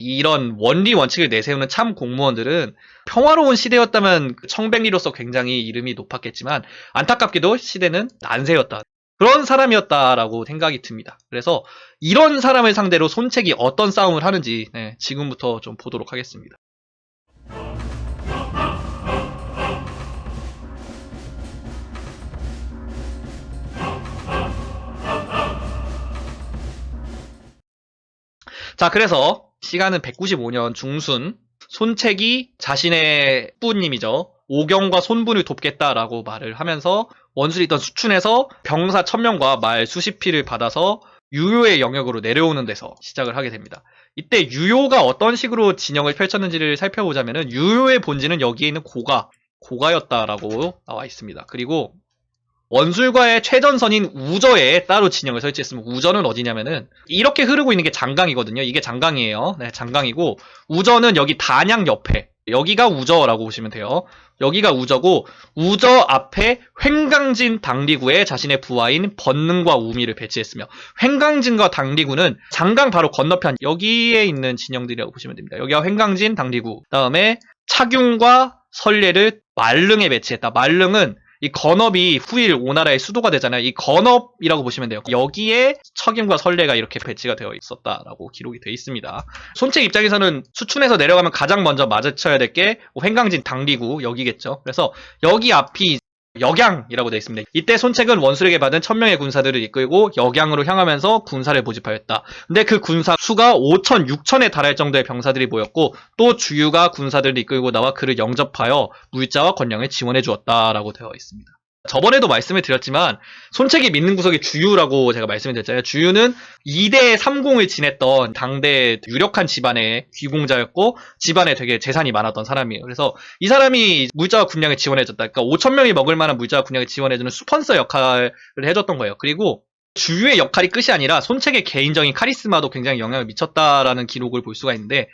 이런 원리 원칙을 내세우는 참 공무원들은 평화로운 시대였다면 청백리로서 굉장히 이름이 높았겠지만 안타깝게도 시대는 난세였다. 그런 사람이었다라고 생각이 듭니다. 그래서 이런 사람을 상대로 손책이 어떤 싸움을 하는지 지금부터 좀 보도록 하겠습니다. 자, 그래서 시간은 195년 중순, 손책이 자신의 부님이죠. 오경과 손분을 돕겠다라고 말을 하면서 원술이 있던 수춘에서 병사 1000명과 말 수십 피를 받아서 유효의 영역으로 내려오는 데서 시작을 하게 됩니다. 이때 유효가 어떤 식으로 진영을 펼쳤는지를 살펴보자면은 유효의 본질은 여기에 있는 고가였다라고 나와 있습니다. 그리고 원술과의 최전선인 우저에 따로 진영을 설치했으면, 우저는 어디냐면은 이렇게 흐르고 있는 게 장강이거든요. 이게 장강이에요. 네, 장강이고 우저는 여기 단양 옆에, 여기가 우저라고 보시면 돼요. 여기가 우저고 우저 앞에 횡강진 당리구에 자신의 부하인 번능과 우미를 배치했으며, 횡강진과 당리구는 장강 바로 건너편 여기에 있는 진영들이라고 보시면 됩니다. 여기가 횡강진 당리구, 다음에 차균과 선례를 말릉에 배치했다. 말릉은 이 건업이 후일 오나라의 수도가 되잖아요. 이 건업이라고 보시면 돼요. 여기에 척임과 선례가 이렇게 배치가 되어 있었다라고 기록이 되어 있습니다. 손책 입장에서는 수춘에서 내려가면 가장 먼저 마주쳐야 될 게 횡강진 당리구 여기겠죠. 그래서 여기 앞이 역양이라고 되어 있습니다. 이때 손책은 원술에게 받은 1000명의 군사들을 이끌고 역양으로 향하면서 군사를 모집하였다. 근데 그 군사 수가 5000, 6000에 달할 정도의 병사들이 모였고, 또 주유가 군사들을 이끌고 나와 그를 영접하여 물자와 권량을 지원해 주었다라고 되어 있습니다. 저번에도 말씀을 드렸지만 손책이 믿는 구석이 주유라고 제가 말씀을 드렸잖아요. 주유는 2대 3공을 지냈던 당대 유력한 집안의 귀공자였고 집안에 되게 재산이 많았던 사람이에요. 그래서 이 사람이 물자와 군량을 지원해줬다. 그러니까 5000명이 먹을 만한 물자와 군량을 지원해주는 스폰서 역할을 해줬던 거예요. 그리고 주유의 역할이 끝이 아니라 손책의 개인적인 카리스마도 굉장히 영향을 미쳤다라는 기록을 볼 수가 있는데,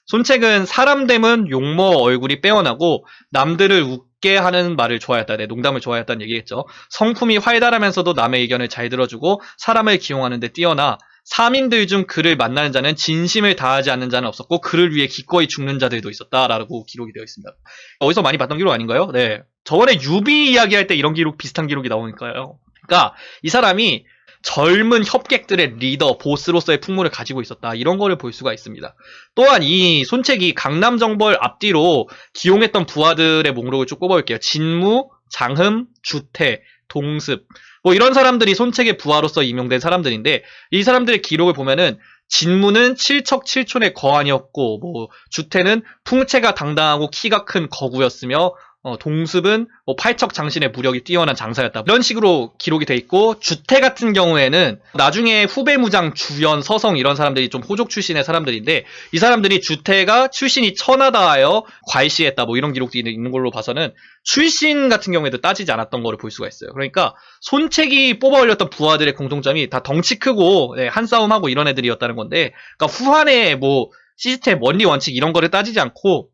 손책은 사람 됨은 용모 얼굴이 빼어나고 남들을 웃게 하는 말을 좋아했다. 농담을 좋아했다는 얘기겠죠. 성품이 활달하면서도 남의 의견을 잘 들어주고 사람을 기용하는 데 뛰어나 사민들 중 그를 만나는 자는 진심을 다하지 않는 자는 없었고 그를 위해 기꺼이 죽는 자들도 있었다라고 기록이 되어 있습니다. 어디서 많이 봤던 기록 아닌가요? 네. 저번에 유비 이야기할 때 이런 기록, 비슷한 기록이 나오니까요. 그러니까 이 사람이 젊은 협객들의 리더, 보스로서의 풍물을 가지고 있었다. 이런 거를 볼 수가 있습니다. 또한 이 손책이 강남정벌 앞뒤로 기용했던 부하들의 목록을 쭉 뽑아볼게요. 진무, 장흠, 주태, 동습, 뭐 이런 사람들이 손책의 부하로서 임용된 사람들인데, 이 사람들의 기록을 보면은 진무는 칠척칠촌의 거한이었고, 뭐 주태는 풍채가 당당하고 키가 큰 거구였으며, 동습은 뭐 팔척장신의 무력이 뛰어난 장사였다. 이런 식으로 기록이 돼 있고, 주태 같은 경우에는 나중에 후배 무장 주연, 서성 이런 사람들이 좀 호족 출신의 사람들인데, 이 사람들이 주태가 출신이 천하다 하여 괄시했다. 뭐 이런 기록도 있는 걸로 봐서는 출신 같은 경우에도 따지지 않았던 거를 볼 수가 있어요. 그러니까 손책이 뽑아 올렸던 부하들의 공통점이 다 덩치 크고 한싸움하고 이런 애들이었다는 건데, 그러니까 후한의 뭐 시스템, 원리 원칙 이런 거를 따지지 않고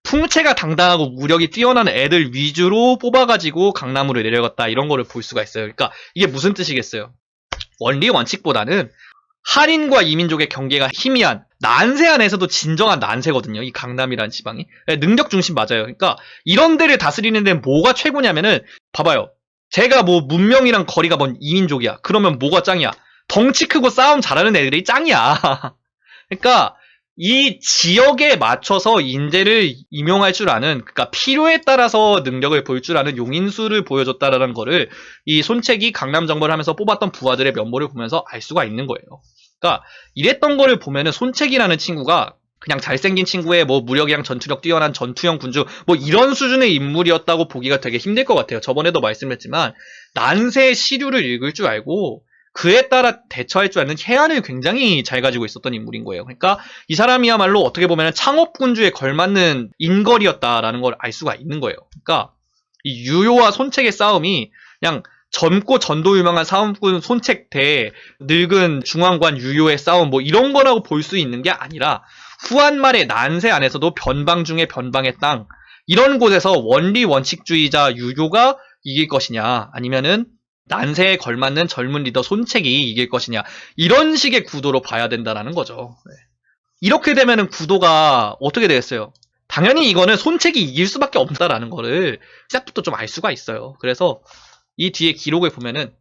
풍채가 당당하고 무력이 뛰어난 애들 위주로 뽑아가지고 강남으로 내려갔다, 이런 거를 볼 수가 있어요. 그러니까 이게 무슨 뜻이겠어요? 원리 원칙보다는 한인과 이민족의 경계가 희미한 난세 안에서도 진정한 난세거든요. 이 강남이라는 지방이. 능력 중심 맞아요. 그러니까 이런 데를 다스리는 데는 뭐가 최고냐면은, 봐봐요. 제가 뭐 문명이랑 거리가 먼 이민족이야. 그러면 뭐가 짱이야? 덩치 크고 싸움 잘하는 애들이 짱이야. 그러니까 이 지역에 맞춰서 인재를 임용할 줄 아는, 그러니까 필요에 따라서 능력을 볼 줄 아는 용인수를 보여줬다라는 거를 이 손책이 강남 정벌을 하면서 뽑았던 부하들의 면모를 보면서 알 수가 있는 거예요. 그러니까 이랬던 거를 보면은 손책이라는 친구가 그냥 잘생긴 친구의 뭐 무력이랑 전투력 뛰어난 전투형 군주 뭐 이런 수준의 인물이었다고 보기가 되게 힘들 것 같아요. 저번에도 말씀했지만 난세의 시류를 읽을 줄 알고 그에 따라 대처할 줄 아는 해안을 굉장히 잘 가지고 있었던 인물인 거예요. 그러니까 이 사람이야말로 어떻게 보면 창업군주에 걸맞는 인걸이었다라는 걸 알 수가 있는 거예요. 그러니까 이 유효와 손책의 싸움이 그냥 젊고 전도 유명한 사원군 손책 대 늙은 중앙관 유효의 싸움 뭐 이런 거라고 볼 수 있는 게 아니라, 후한 말의 난세 안에서도 변방 중에 변방의 땅, 이런 곳에서 원리 원칙주의자 유효가 이길 것이냐, 아니면은 난세에 걸맞는 젊은 리더 손책이 이길 것이냐, 이런 식의 구도로 봐야 된다라는 거죠. 네. 이렇게 되면은 구도가 어떻게 되겠어요? 당연히 이거는 손책이 이길 수밖에 없다라는 거를 시작부터 좀 알 수가 있어요. 그래서 이 뒤에 기록을 보면은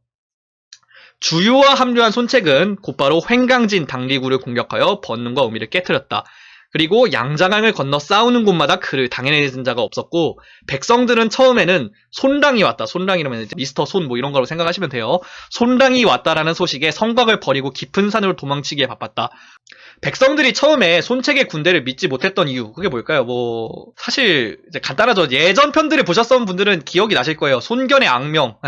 주유와 합류한 손책은 곧바로 횡강진 당리구를 공격하여 번능과 우미를 깨뜨렸다. 그리고 양자강을 건너 싸우는 곳마다 그를 당해내는 자가 없었고 백성들은 처음에는 손랑이 왔다. 손랑이라면 이제 미스터 손 뭐 이런 거로 생각하시면 돼요. 손랑이 왔다라는 소식에 성곽을 버리고 깊은 산으로 도망치기에 바빴다. 백성들이 처음에 손책의 군대를 믿지 못했던 이유 그게 뭘까요? 뭐 사실 이제 간단하죠. 예전 편들을 보셨던 분들은 기억이 나실 거예요. 손견의 악명,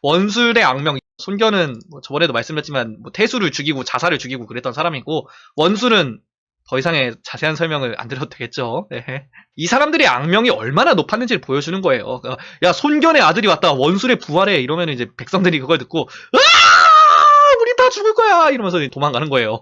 원술의 악명. 손견은 뭐 저번에도 말씀드렸지만 뭐 태수를 죽이고 자사를 죽이고 그랬던 사람이고 원술은 더 이상의 자세한 설명을 안 드려도 되겠죠. 네. 이 사람들의 악명이 얼마나 높았는지를 보여주는 거예요. 야 손견의 아들이 왔다 원술의 부활해 이러면 이제 백성들이 그걸 듣고 우리 다 죽을 거야 이러면서 도망가는 거예요.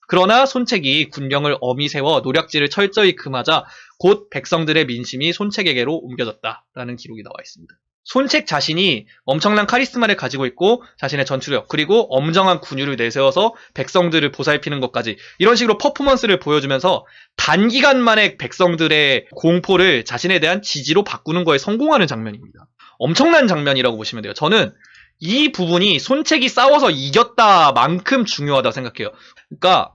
그러나 손책이 군령을 엄히 세워 노략질을 철저히 금하자 곧 백성들의 민심이 손책에게로 옮겨졌다라는 기록이 나와 있습니다. 손책 자신이 엄청난 카리스마를 가지고 있고 자신의 전투력 그리고 엄정한 군유를 내세워서 백성들을 보살피는 것까지 이런 식으로 퍼포먼스를 보여주면서 단기간 만에 백성들의 공포를 자신에 대한 지지로 바꾸는 거에 성공하는 장면입니다. 엄청난 장면이라고 보시면 돼요. 저는 이 부분이 손책이 싸워서 이겼다만큼 중요하다고 생각해요. 그러니까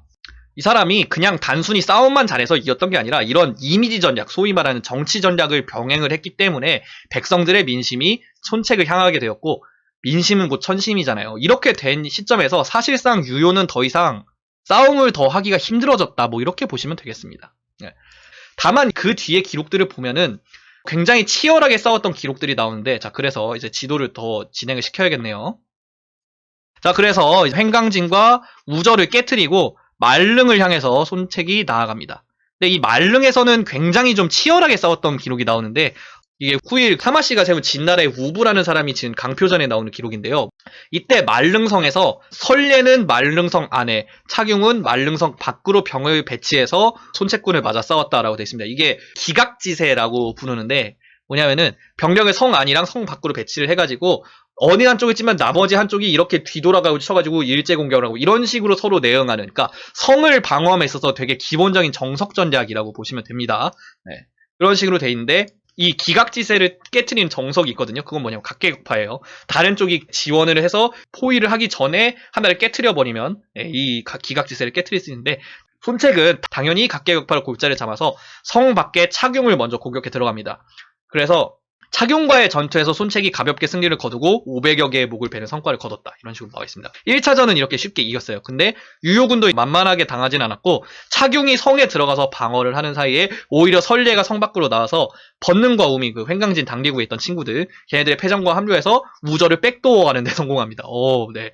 이 사람이 그냥 단순히 싸움만 잘해서 이겼던 게 아니라 이런 이미지 전략, 소위 말하는 정치 전략을 병행을 했기 때문에 백성들의 민심이 손책을 향하게 되었고 민심은 곧 천심이잖아요. 이렇게 된 시점에서 사실상 유효는 더 이상 싸움을 더 하기가 힘들어졌다. 뭐 이렇게 보시면 되겠습니다. 다만 그 뒤에 기록들을 보면은 굉장히 치열하게 싸웠던 기록들이 나오는데 자 그래서 이제 지도를 더 진행을 시켜야겠네요. 자 그래서 횡강진과 우저를 깨트리고 말릉을 향해서 손책이 나아갑니다. 근데 이 말릉에서는 굉장히 좀 치열하게 싸웠던 기록이 나오는데 이게 후일 타마씨가 세운 진나라의 우부라는 사람이 지은 강표전에 나오는 기록인데요. 이때 말릉성에서 설례는 말릉성 안에, 차경은 말릉성 밖으로 병을 배치해서 손책군을 맞아 싸웠다라고 되어 있습니다. 이게 기각지세라고 부르는데 뭐냐면은 병력을 성 안이랑 성 밖으로 배치를 해가지고 어느 한쪽에 찌면 나머지 한쪽이 이렇게 뒤돌아가고 쳐가지고 일제 공격을 하고 이런 식으로 서로 내응하는 그러니까 성을 방어함에 있어서 되게 기본적인 정석 전략이라고 보시면 됩니다. 네. 그런 식으로 돼 있는데 이 기각지세를 깨트리는 정석이 있거든요. 그건 뭐냐면 각계격파예요. 다른 쪽이 지원을 해서 포위를 하기 전에 하나를 깨트려 버리면 이 기각지세를 깨트릴 수 있는데 손책은 당연히 각계격파로 골자를 잡아서 성 밖에 차경을 먼저 공격해 들어갑니다. 그래서 차경과의 전투에서 손책이 가볍게 승리를 거두고 500여 개의 목을 베는 성과를 거뒀다. 이런 식으로 나와 있습니다. 1차전은 이렇게 쉽게 이겼어요. 근데 유효군도 만만하게 당하진 않았고 차경이 성에 들어가서 방어를 하는 사이에 오히려 설례가 성 밖으로 나와서 번능과 우미 그 횡강진 당리구에 있던 친구들 걔네들의 패전과 합류해서 우저를 백도어하는 데 성공합니다. 네.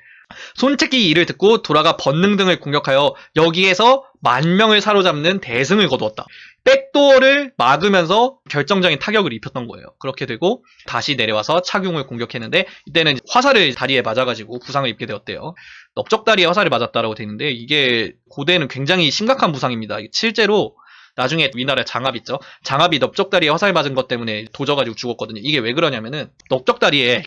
손책이 이를 듣고 돌아가 번능 등을 공격하여 여기에서 10,000명을 사로잡는 대승을 거두었다. 백도어를 막으면서 결정적인 타격을 입혔던 거예요. 그렇게 되고 다시 내려와서 차경을 공격했는데 이때는 화살을 다리에 맞아가지고 부상을 입게 되었대요. 넓적다리에 화살을 맞았다라고 되어 있는데 이게 고대는 굉장히 심각한 부상입니다. 실제로 나중에 우리나라 장압 있죠? 장압이 넓적다리에 화살 맞은 것 때문에 도져가지고 죽었거든요. 이게 왜 그러냐면은 넓적다리에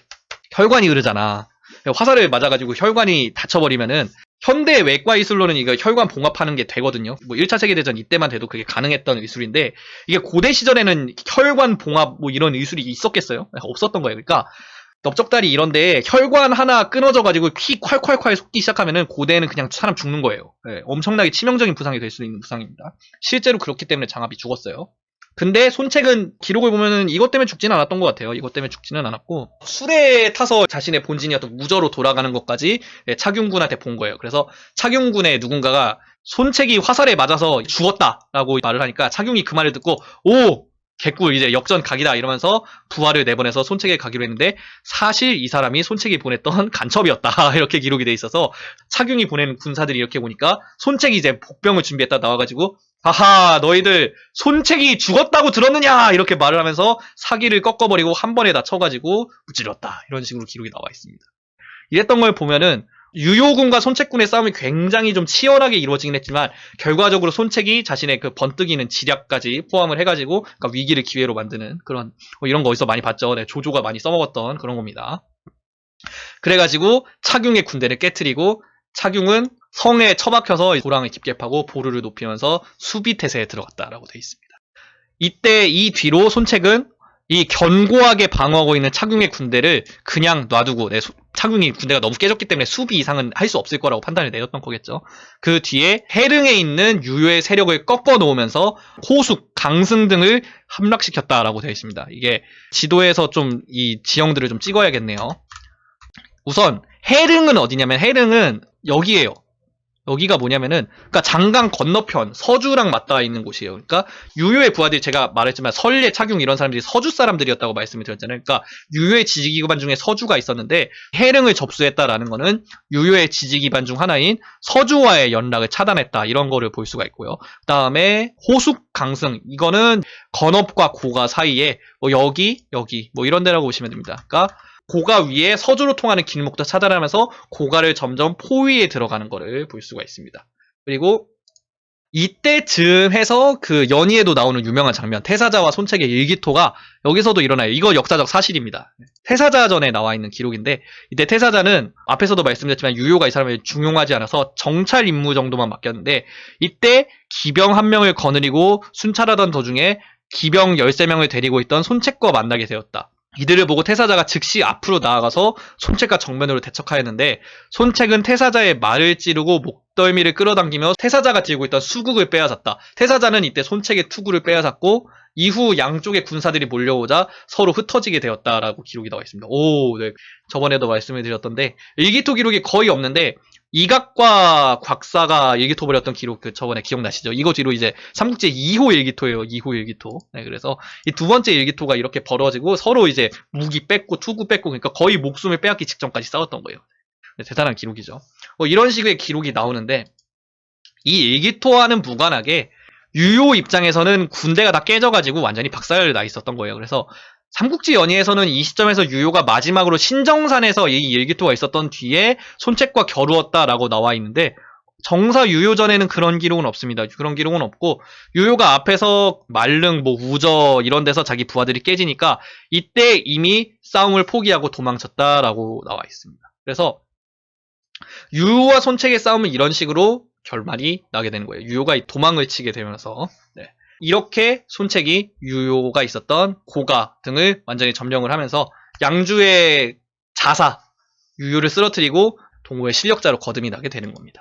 혈관이 흐르잖아. 화살을 맞아가지고 혈관이 닫혀버리면은 현대 외과 기술로는 이거 혈관 봉합하는 게 되거든요. 뭐 1차 세계대전 이때만 돼도 그게 가능했던 의술인데 이게 고대 시절에는 혈관 봉합 뭐 이런 의술이 있었겠어요? 없었던 거예요. 그러니까 넓적다리 이런데 혈관 하나 끊어져가지고 피 콸콸콸 솟기 시작하면은 고대에는 그냥 사람 죽는 거예요. 엄청나게 치명적인 부상이 될 수 있는 부상입니다. 실제로 그렇기 때문에 장압이 죽었어요. 근데 손책은 기록을 보면은 이것 때문에 죽지는 않았던 것 같아요. 이것 때문에 죽지는 않았고 술에 타서 자신의 본진이었던 우저로 돌아가는 것까지 차경군한테 본 거예요. 그래서 차경군의 누군가가 손책이 화살에 맞아서 죽었다라고 말을 하니까 차경이 그 말을 듣고 오! 개꿀 이제 역전 각이다 이러면서 부하를 내보내서 손책에 가기로 했는데 사실 이 사람이 손책이 보냈던 간첩이었다 이렇게 기록이 돼 있어서 차경이 보낸 군사들이 이렇게 보니까 손책이 이제 복병을 준비했다 나와가지고 하하 너희들 손책이 죽었다고 들었느냐 이렇게 말을 하면서 사기를 꺾어버리고 한 번에 다 쳐가지고 무찌렸다 이런 식으로 기록이 나와 있습니다. 이랬던 걸 보면은 유효군과 손책군의 싸움이 굉장히 좀 치열하게 이루어지긴 했지만 결과적으로 손책이 자신의 그 번뜩이는 지략까지 포함을 해가지고 그러니까 위기를 기회로 만드는 그런 이런 거 어디서 많이 봤죠. 조조가 많이 써먹었던 그런 겁니다. 그래가지고 차경의 군대를 깨트리고 차경은 성에 처박혀서 도랑을 깊게 파고 보루를 높이면서 수비태세에 들어갔다라고 되어 있습니다. 이때 이 뒤로 손책은 이 견고하게 방어하고 있는 차궁의 군대를 그냥 놔두고 차궁이 군대가 너무 깨졌기 때문에 수비 이상은 할 수 없을 거라고 판단을 내렸던 거겠죠. 그 뒤에 해릉에 있는 유효의 세력을 꺾어 놓으면서 호숙, 강승 등을 함락시켰다라고 되어 있습니다. 이게 지도에서 좀 이 지형들을 좀 찍어야겠네요. 우선 해릉은 어디냐면 해릉은 여기에요. 여기가 뭐냐면은 그러니까 장강 건너편 서주랑 맞닿아 있는 곳이에요. 그러니까 유효의 부하들이 제가 말했지만 설례, 차균 이런 사람들이 서주 사람들이었다고 말씀을 드렸잖아요. 그러니까 유효의 지지기반 중에 서주가 있었는데 해릉을 접수했다라는 거는 유효의 지지기반 중 하나인 서주와의 연락을 차단했다 이런 거를 볼 수가 있고요. 그 다음에 호숙, 강승 이거는 건업과 고가 사이에 뭐 여기 뭐 이런 데라고 보시면 됩니다. 그러니까 고가 위에 서주로 통하는 길목도 차단하면서 고가를 점점 포위에 들어가는 것을 볼 수가 있습니다. 그리고 이때쯤 해서 그 연희에도 나오는 유명한 장면 태사자와 손책의 일기토가 여기서도 일어나요. 이거 역사적 사실입니다. 태사자전에 나와 있는 기록인데 이때 태사자는 앞에서도 말씀드렸지만 유효가 이 사람을 중용하지 않아서 정찰 임무 정도만 맡겼는데 이때 기병 한 명을 거느리고 순찰하던 도중에 기병 13명을 데리고 있던 손책과 만나게 되었다. 이들을 보고 태사자가 즉시 앞으로 나아가서 손책과 정면으로 대척하였는데 손책은 태사자의 말을 찌르고 목덜미를 끌어당기며 태사자가 들고 있던 수국을 빼앗았다. 태사자는 이때 손책의 투구를 빼앗았고 이후 양쪽의 군사들이 몰려오자 서로 흩어지게 되었다라고 기록이 나와 있습니다. 네. 저번에도 말씀을 드렸던데 일기토 기록이 거의 없는데 이각과 곽사가 일기토 벌였던 기록 저번에 기억나시죠? 이거 뒤로 이제 삼국지 2호 일기토예요. 2호 일기토. 네, 그래서 이 두 번째 일기토가 이렇게 벌어지고 서로 이제 무기 뺏고 투구 뺏고 그러니까 거의 목숨을 빼앗기 직전까지 싸웠던 거예요. 네, 대단한 기록이죠. 이런 식의 기록이 나오는데 이 일기토와는 무관하게 유효 입장에서는 군대가 다 깨져가지고 완전히 박살 나 있었던 거예요. 그래서 삼국지 연의에서는 이 시점에서 유효가 마지막으로 신정산에서 이 일기토가 있었던 뒤에 손책과 겨루었다라고 나와 있는데 정사 유효전에는 그런 기록은 없습니다. 그런 기록은 없고 유효가 앞에서 말릉, 우저 이런 데서 자기 부하들이 깨지니까 이때 이미 싸움을 포기하고 도망쳤다라고 나와 있습니다. 그래서 유효와 손책의 싸움은 이런 식으로 결말이 나게 되는 거예요. 유효가 도망을 치게 되면서 이렇게 손책이 유효가 있었던 고가 등을 완전히 점령을 하면서 양주의 자사 유효를 쓰러뜨리고 동호의 실력자로 거듭이 나게 되는 겁니다.